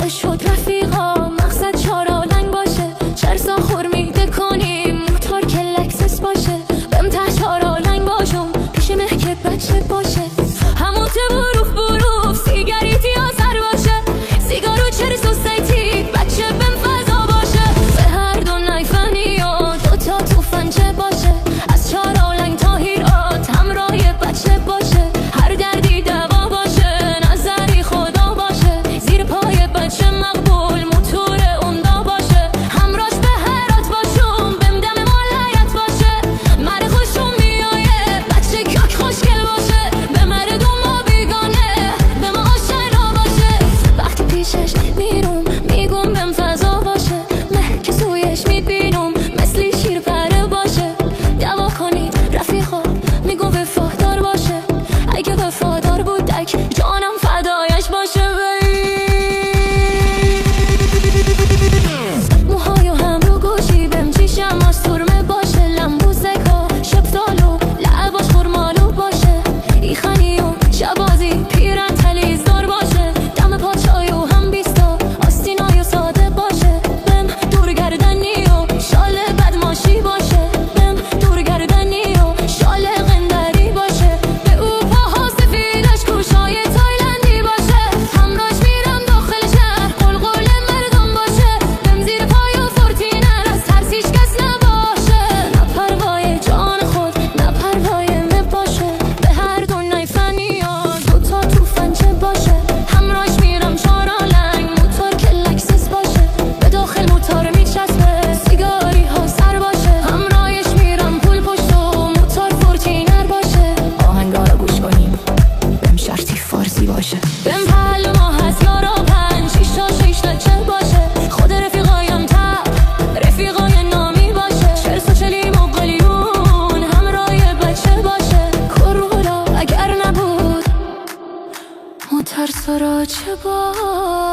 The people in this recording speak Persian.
موقع شد رفیقا مقصد چارالنگ باشه، چرسا خورمیده کنیم موتور که لکسس باشه، بهم ته چارالنگ باشم پیش مه که بچه باشه، همون بروف سیگاریتی آزر باشه، سیگارو چر سوسایتی بچه بهم فضا باشه، به هر دو نایفنی و دوتا تو فنچه باشه، از چارالنگ تا هیرات همراه بچه باشه، هر دردی دوا باشه نظری خدا باشه، زیر پای بچه مقبول موتور اوندا باشه، همراش به هرات باشم بهم دم مالایت باشه، مر خوشم میایه بچه کاک خوشگل باشه، به مردم ما بیگانه به ما آشنا باشه، وقتی پیشش میرم میگم بهم فضا باشه، مه که سویش میبینم مثلی شیر پره باشه، دوا کنید رفیقا میگو وفادار باشه، اگه وفادار بود دک جانم فدایش باشه، موهای و هم رو گوشی بهم چیشم از سرمه باشه، لمبوزک ها شبزالو لعباش خورمالو باشه، ایخانی و شبازی پیرن تلیزدار باشه، دم پاچای و هم بیستا آستینای و ساده باشه، بهم دورگردنی و شال بدماشی باشه، بهم دورگردنی و شال قندری باشه، به او پاها سفیدش کوشای تایلندی باشه، همراش میرم داخل شهر قلقل مردم باشه، بهم زیر پای و فورتینر از ترسیش کس نباشه، نه پروای جان خود نه پروای مه باشه، به هر دو نایفنی ها دوتا تو فنچه باشه، همراش میرم چارالنگ موتور که لکسس باشه، به داخل موتور میچسبه سیگاری ها سر باشه، همراهش میرم پول پشت و موتور فورتینر باشه، آهنگارا گوش کنیم بهم شرطی فارسی باشه، بهم پهل ما هست یارا 5 6 تا 6 تا چه باشه، خود رفیقایم رفیقای نامی باشه، 40 و 40 و قلیون همراه بچه باشه، کرولا اگر نبود موتر سرا چه باشه.